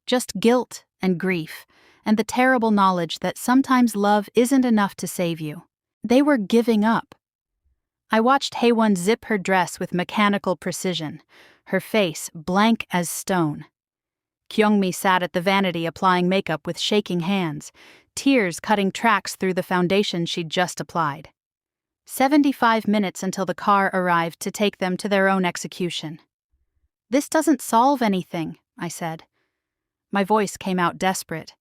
Just guilt and grief, and the terrible knowledge that sometimes love isn't enough to save you. They were giving up. I watched Haewon zip her dress with mechanical precision, her face blank as stone. Kyungmi sat at the vanity applying makeup with shaking hands, tears cutting tracks through the foundation she'd just applied. 75 minutes until the car arrived to take them to their own execution. This doesn't solve anything, I said. My voice came out desperate.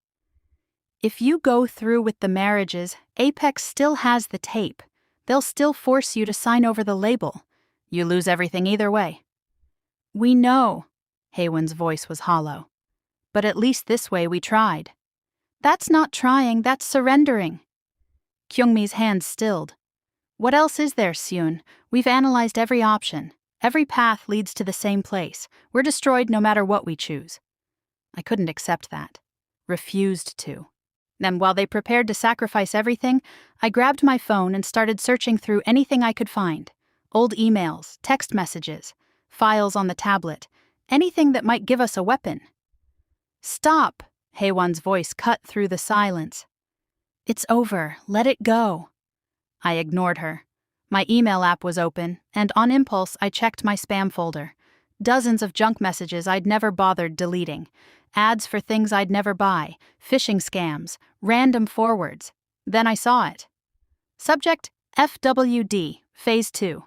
If you go through with the marriages, Apex still has the tape. They'll still force you to sign over the label. You lose everything either way. We know. Haewon's voice was hollow. But at least this way we tried. That's not trying, that's surrendering. Kyungmi's hands stilled. What else is there, Seun? We've analyzed every option. Every path leads to the same place. We're destroyed no matter what we choose. I couldn't accept that. Refused to. Then while they prepared to sacrifice everything, I grabbed my phone and started searching through anything I could find. Old emails, text messages, files on the tablet, anything that might give us a weapon. Stop! Haewon's voice cut through the silence. It's over. Let it go. I ignored her. My email app was open, and on impulse I checked my spam folder. Dozens of junk messages I'd never bothered deleting. Ads for things I'd never buy, phishing scams, random forwards. Then I saw it. Subject: FWD, Phase 2.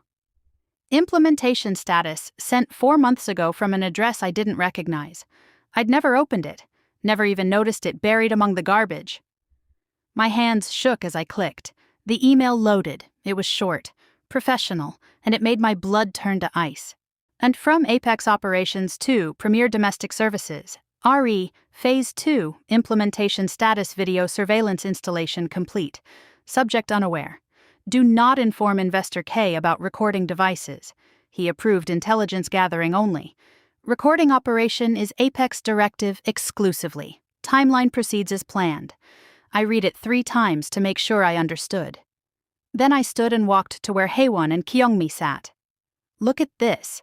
Implementation status sent 4 months ago from an address I didn't recognize. I'd never opened it, never even noticed it buried among the garbage. My hands shook as I clicked. The email loaded. It was short, professional, and it made my blood turn to ice. And from Apex Operations 2, Premier Domestic Services, RE, Phase 2, Implementation Status Video Surveillance Installation complete. Subject unaware. Do not inform Investor K about recording devices. He approved intelligence gathering only. Recording operation is Apex Directive exclusively. Timeline proceeds as planned. I read it 3 times to make sure I understood. Then I stood and walked to where Haewon and Kyungmi sat. Look at this.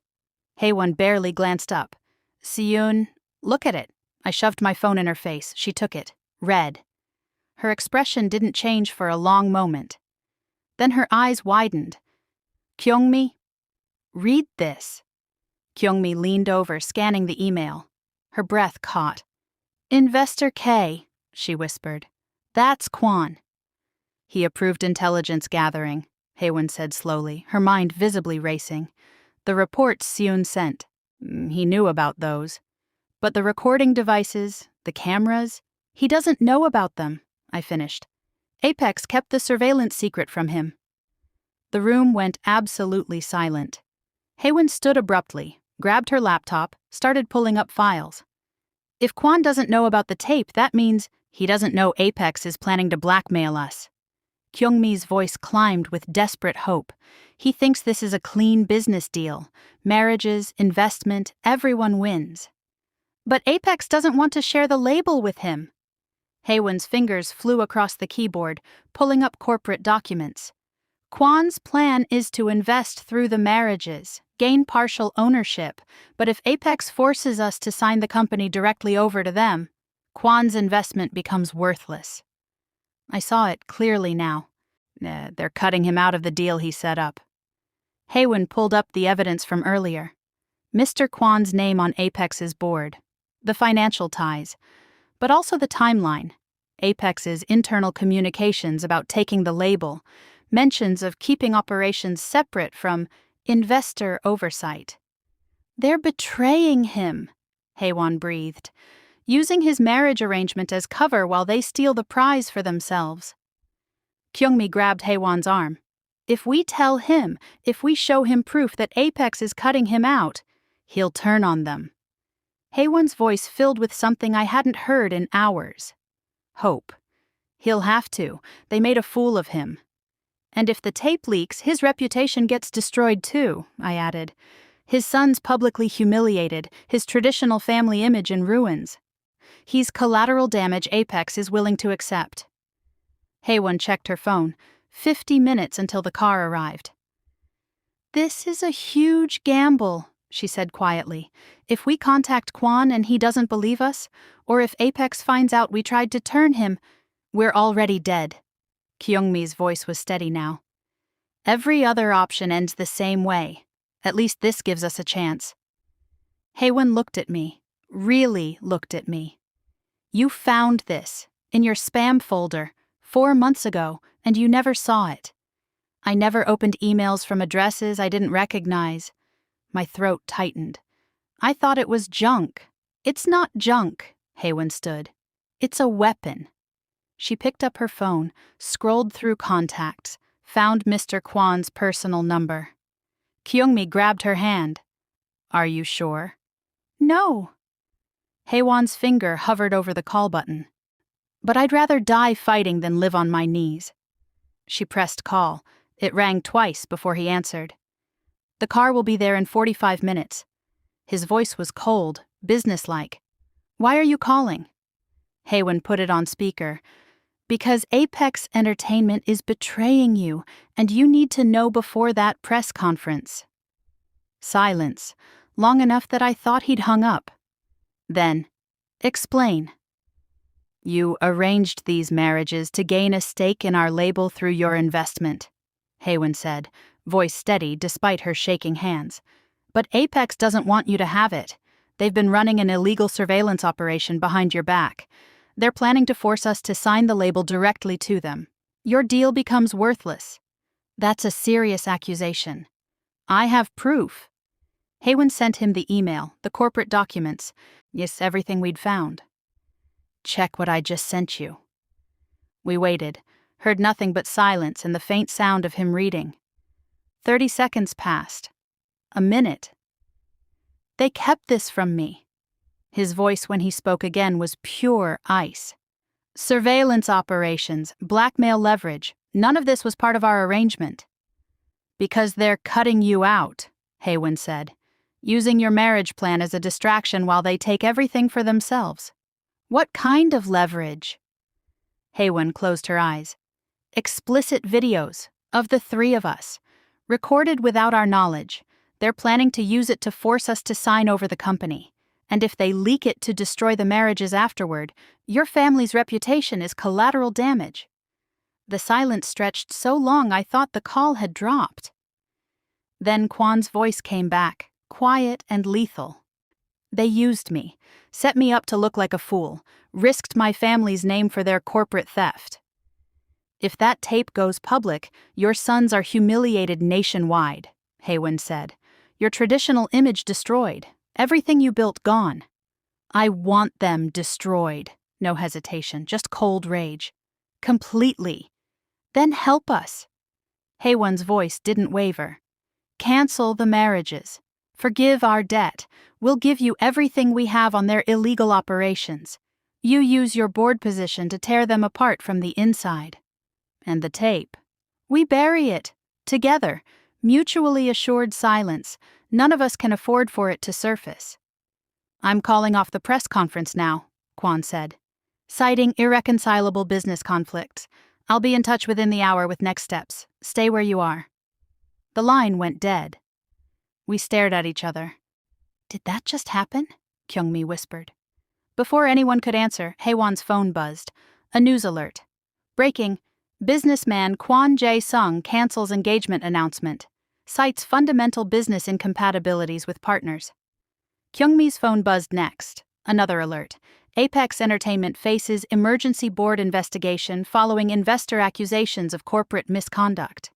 Haewon barely glanced up. Seun, look at it. I shoved my phone in her face. She took it. Read. Her expression didn't change for a long moment. Then her eyes widened. Kyungmi, read this. Kyungmi leaned over, scanning the email. Her breath caught. Investor K, she whispered. That's Kwan. He approved intelligence gathering, Haewon said slowly, her mind visibly racing. The reports Seun sent. He knew about those. But the recording devices, the cameras, he doesn't know about them, I finished. Apex kept the surveillance secret from him. The room went absolutely silent. Haewon stood abruptly, grabbed her laptop, started pulling up files. If Kwan doesn't know about the tape, that means he doesn't know Apex is planning to blackmail us. Kyungmi's voice climbed with desperate hope. He thinks this is a clean business deal. Marriages, investment, everyone wins. But Apex doesn't want to share the label with him. Haewon's fingers flew across the keyboard, pulling up corporate documents. Kwan's plan is to invest through the marriages, gain partial ownership, but if Apex forces us to sign the company directly over to them, Kwan's investment becomes worthless. I saw it clearly now. They're cutting him out of the deal he set up. Haewon pulled up the evidence from earlier. Mr. Kwan's name on Apex's board, the financial ties, but also the timeline. Apex's internal communications about taking the label, mentions of keeping operations separate from investor oversight. They're betraying him, Haewon breathed, using his marriage arrangement as cover while they steal the prize for themselves. Kyungmi grabbed Haewon's arm. If we tell him, if we show him proof that Apex is cutting him out, he'll turn on them. Haewon's voice filled with something I hadn't heard in hours. Hope. He'll have to. They made a fool of him. And if the tape leaks, his reputation gets destroyed too, I added. His son's publicly humiliated, his traditional family image in ruins. He's collateral damage Apex is willing to accept. Haewon checked her phone. 50 minutes until the car arrived. This is a huge gamble, she said quietly. If we contact Kwan and he doesn't believe us, or if Apex finds out we tried to turn him, we're already dead. Kyungmi's voice was steady now. Every other option ends the same way. At least this gives us a chance. Haewon looked at me, really looked at me. You found this, in your spam folder, 4 months ago, and you never saw it. I never opened emails from addresses I didn't recognize. My throat tightened. I thought it was junk. It's not junk, Haewon stood. It's a weapon. She picked up her phone, scrolled through contacts, found Mr. Kwan's personal number. Kyungmi grabbed her hand. Are you sure? No. Haewon's finger hovered over the call button. But I'd rather die fighting than live on my knees. She pressed call. It rang twice before he answered. The car will be there in 45 minutes. His voice was cold, businesslike. Why are you calling? Haewon put it on speaker. Because Apex Entertainment is betraying you, and you need to know before that press conference. Silence, long enough that I thought he'd hung up. Then, explain. You arranged these marriages to gain a stake in our label through your investment, Haewon said, voice steady despite her shaking hands. But Apex doesn't want you to have it. They've been running an illegal surveillance operation behind your back. They're planning to force us to sign the label directly to them. Your deal becomes worthless. That's a serious accusation. I have proof. Haewon sent him the email, the corporate documents. Yes, everything we'd found. Check what I just sent you. We waited, heard nothing but silence and the faint sound of him reading. 30 seconds passed. A minute. They kept this from me. His voice when he spoke again was pure ice. Surveillance operations, blackmail leverage, none of this was part of our arrangement. Because they're cutting you out, Haewon said, using your marriage plan as a distraction while they take everything for themselves. What kind of leverage? Haewon closed her eyes. Explicit videos, of the 3 of us, recorded without our knowledge. They're planning to use it to force us to sign over the company. And if they leak it to destroy the marriages afterward, your family's reputation is collateral damage. The silence stretched so long I thought the call had dropped. Then Kwan's voice came back, quiet and lethal. They used me, set me up to look like a fool, risked my family's name for their corporate theft. If that tape goes public, your sons are humiliated nationwide, Haewon said. Your traditional image destroyed, everything you built gone. I want them destroyed. No hesitation, just cold rage. Completely. Then help us. Haewon's voice didn't waver. Cancel the marriages. Forgive our debt. We'll give you everything we have on their illegal operations. You use your board position to tear them apart from the inside. And the tape. We bury it. Together. Mutually assured silence. None of us can afford for it to surface. I'm calling off the press conference now, Kwon said. Citing irreconcilable business conflicts. I'll be in touch within the hour with next steps. Stay where you are. The line went dead. We stared at each other. Did that just happen? Kyungmi whispered. Before anyone could answer, Haewon's phone buzzed. A news alert. Breaking. Businessman Kwon Jae-sung cancels engagement announcement. Cites fundamental business incompatibilities with partners. Kyungmi's phone buzzed next. Another alert. Apex Entertainment faces emergency board investigation following investor accusations of corporate misconduct.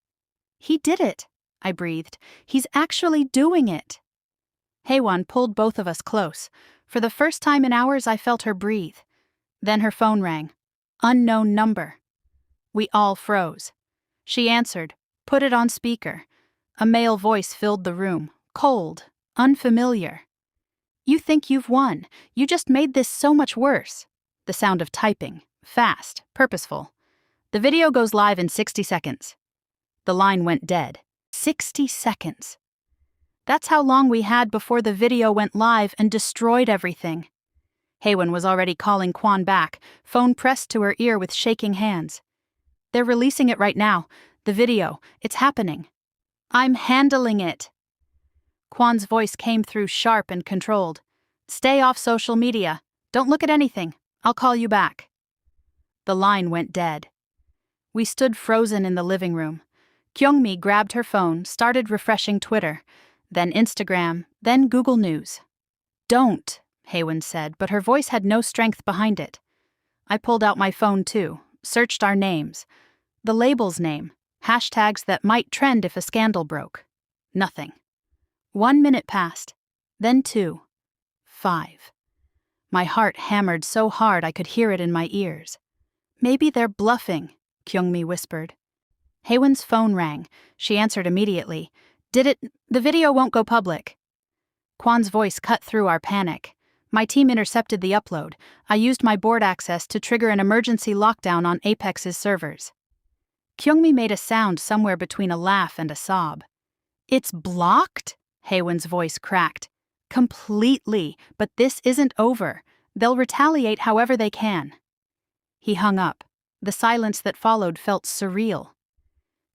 He did it, I breathed. He's actually doing it. Haewon pulled both of us close. For the first time in hours, I felt her breathe. Then her phone rang. Unknown number. We all froze. She answered, put it on speaker. A male voice filled the room, cold, unfamiliar. You think you've won. You just made this so much worse. The sound of typing, fast, purposeful. The video goes live in 60 seconds. The line went dead. 60 seconds. That's how long we had before the video went live and destroyed everything. Haewon was already calling Kwon back, phone pressed to her ear with shaking hands. They're releasing it right now. The video. It's happening. I'm handling it. Kwon's voice came through sharp and controlled. Stay off social media. Don't look at anything. I'll call you back. The line went dead. We stood frozen in the living room. Kyungmi grabbed her phone, started refreshing Twitter, then Instagram, then Google News. Don't, Haewon said, but her voice had no strength behind it. I pulled out my phone too, searched our names. The label's name, hashtags that might trend if a scandal broke. Nothing. 1 minute passed, then 2, 5. My heart hammered so hard I could hear it in my ears. Maybe they're bluffing, Kyungmi whispered. Haewon's phone rang. She answered immediately. The video won't go public. Kwon's voice cut through our panic. My team intercepted the upload. I used my board access to trigger an emergency lockdown on Apex's servers. Kyungmi made a sound somewhere between a laugh and a sob. It's blocked? Haewon's voice cracked. Completely, but this isn't over. They'll retaliate however they can. He hung up. The silence that followed felt surreal.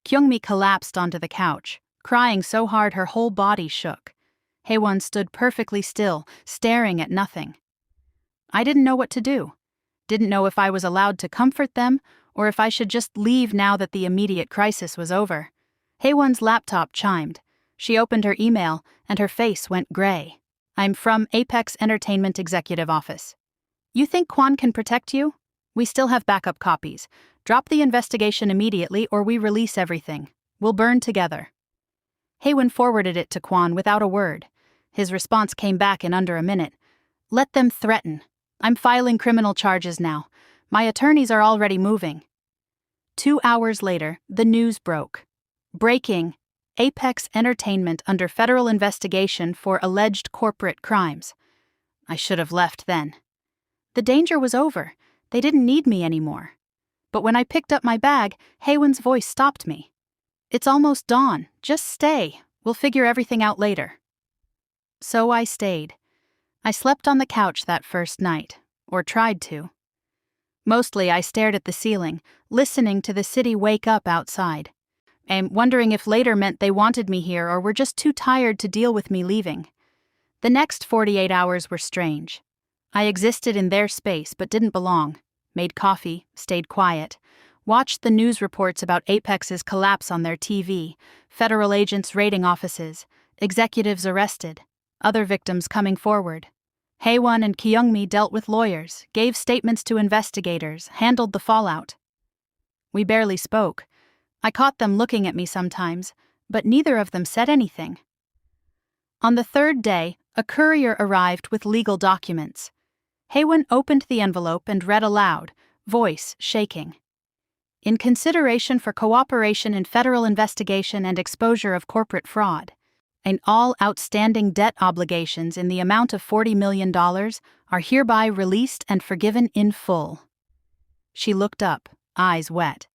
Kyungmi collapsed onto the couch, crying so hard her whole body shook. Haewon stood perfectly still, staring at nothing. I didn't know what to do. Didn't know if I was allowed to comfort them, or if I should just leave now that the immediate crisis was over. Haewon's laptop chimed. She opened her email, and her face went gray. I'm from Apex Entertainment Executive Office. You think Kwon can protect you? We still have backup copies. Drop the investigation immediately or we release everything. We'll burn together. Haewon forwarded it to Kwon without a word. His response came back in under a minute. Let them threaten. I'm filing criminal charges now. My attorneys are already moving. 2 hours later, the news broke. Breaking. Apex Entertainment under federal investigation for alleged corporate crimes. I should have left then. The danger was over. They didn't need me anymore. But when I picked up my bag, Haewon's voice stopped me. It's almost dawn. Just stay. We'll figure everything out later. So I stayed. I slept on the couch that first night, or tried to. Mostly I stared at the ceiling, listening to the city wake up outside. And wondering if later meant they wanted me here or were just too tired to deal with me leaving. The next 48 hours were strange. I existed in their space but didn't belong. Made coffee, stayed quiet. Watched the news reports about Apex's collapse on their TV, federal agents raiding offices, executives arrested, other victims coming forward. Haewon and Kyungmi dealt with lawyers, gave statements to investigators, handled the fallout. We barely spoke. I caught them looking at me sometimes, but neither of them said anything. On the third day, a courier arrived with legal documents. Haewon opened the envelope and read aloud, voice shaking. In consideration for cooperation in federal investigation and exposure of corporate fraud, and all outstanding debt obligations in the amount of $40 million are hereby released and forgiven in full. She looked up, eyes wet.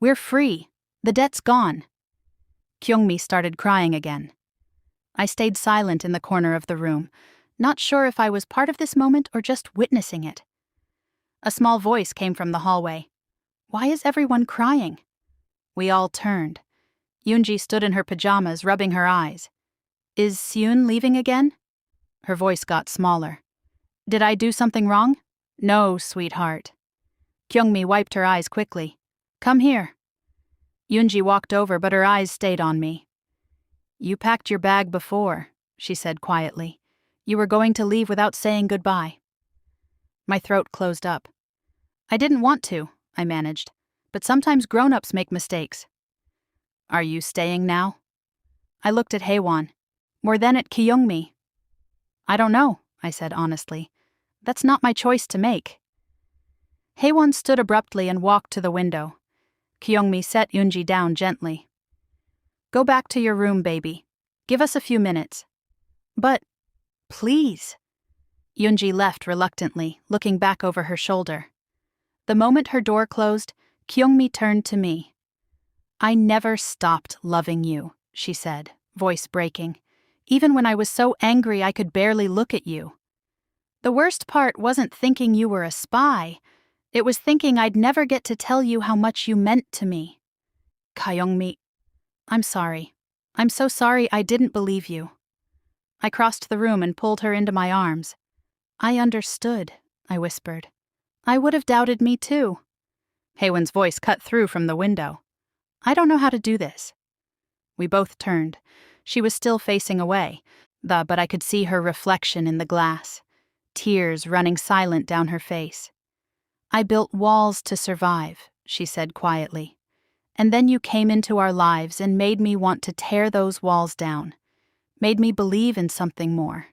We're free. The debt's gone. Kyungmi started crying again. I stayed silent in the corner of the room, not sure if I was part of this moment or just witnessing it. A small voice came from the hallway. Why is everyone crying? We all turned. Yoonji stood in her pajamas, rubbing her eyes. Is Seun leaving again? Her voice got smaller. Did I do something wrong? No, sweetheart. Kyungmi wiped her eyes quickly. Come here. Yoonji walked over, but her eyes stayed on me. You packed your bag before, she said quietly. You were going to leave without saying goodbye. My throat closed up. I didn't want to, I managed, but sometimes grown-ups make mistakes. Are you staying now? I looked at Haewon. More than at Kyungmi. I don't know, I said honestly. That's not my choice to make. Haewon stood abruptly and walked to the window. Kyungmi set Yoonji down gently. Go back to your room, baby. Give us a few minutes. But, please. Yoonji left reluctantly, looking back over her shoulder. The moment her door closed, Kyungmi turned to me. I never stopped loving you, she said, voice breaking, even when I was so angry I could barely look at you. The worst part wasn't thinking you were a spy. It was thinking I'd never get to tell you how much you meant to me. Kyungmi, I'm sorry. I'm so sorry I didn't believe you. I crossed the room and pulled her into my arms. I understood, I whispered. I would have doubted me too. Haewon's voice cut through from the window. I don't know how to do this. We both turned. She was still facing away, but I could see her reflection in the glass, tears running silent down her face. I built walls to survive, she said quietly. And then you came into our lives and made me want to tear those walls down, made me believe in something more.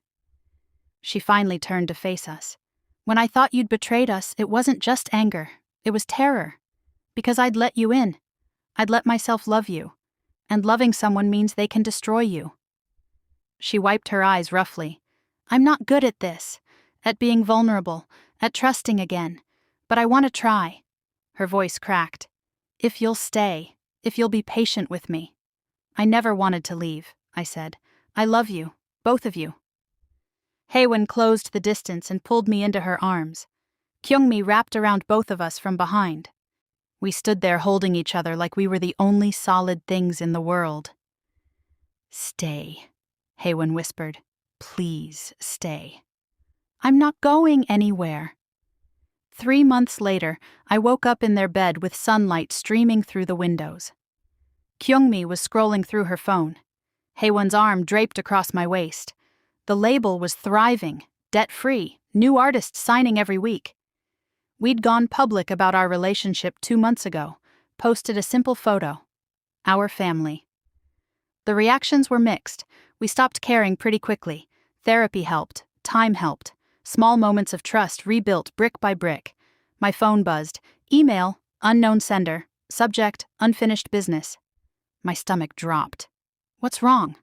She finally turned to face us. When I thought you'd betrayed us, it wasn't just anger, it was terror. Because I'd let you in. I'd let myself love you. And loving someone means they can destroy you. She wiped her eyes roughly. I'm not good at this, at being vulnerable, at trusting again. But I want to try. Her voice cracked. If you'll stay, if you'll be patient with me. I never wanted to leave, I said. I love you, both of you. Haewon closed the distance and pulled me into her arms. Kyungmi wrapped around both of us from behind. We stood there holding each other like we were the only solid things in the world. Stay, Haewon whispered. Please stay. I'm not going anywhere. 3 months later, I woke up in their bed with sunlight streaming through the windows. Kyungmi was scrolling through her phone. Haewon's arm draped across my waist. The label was thriving, debt-free, new artists signing every week. We'd gone public about our relationship 2 months ago, posted a simple photo. Our family. The reactions were mixed. We stopped caring pretty quickly. Therapy helped. Time helped. Small moments of trust rebuilt brick by brick. My phone buzzed. Email, unknown sender. Subject, unfinished business. My stomach dropped. What's wrong?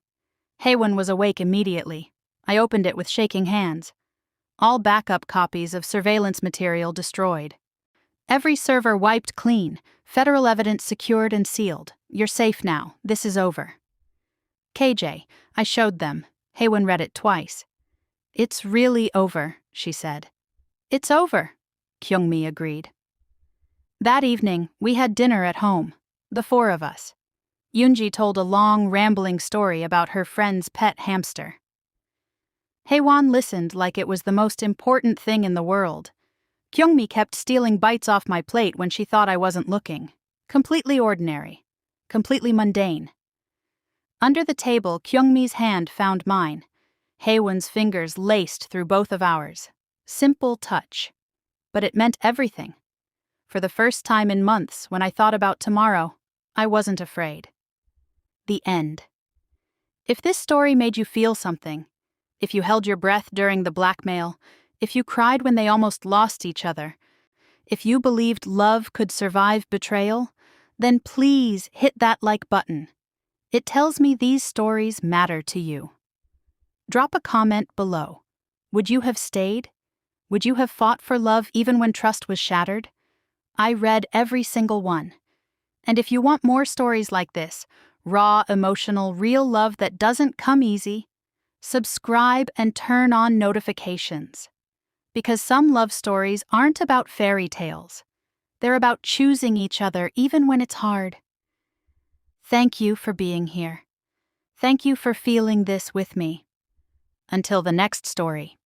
Haewon was awake immediately. I opened it with shaking hands. All backup copies of surveillance material destroyed. Every server wiped clean, federal evidence secured and sealed. You're safe now. This is over. KJ, I showed them. Haewon read it twice. It's really over, she said. It's over, Kyungmi agreed. That evening, we had dinner at home, the 4 of us. Yoonji told a long, rambling story about her friend's pet hamster. Haewon listened like it was the most important thing in the world. Kyungmi kept stealing bites off my plate when she thought I wasn't looking. Completely ordinary. Completely mundane. Under the table, Kyungmi's hand found mine. Haewon's fingers laced through both of ours. Simple touch. But it meant everything. For the first time in months, when I thought about tomorrow, I wasn't afraid. The end. If this story made you feel something, if you held your breath during the blackmail, if you cried when they almost lost each other, if you believed love could survive betrayal, then please hit that like button. It tells me these stories matter to you. Drop a comment below. Would you have stayed? Would you have fought for love even when trust was shattered? I read every single one. And if you want more stories like this, raw, emotional, real love that doesn't come easy, subscribe and turn on notifications. Because some love stories aren't about fairy tales. They're about choosing each other even when it's hard. Thank you for being here. Thank you for feeling this with me. Until the next story.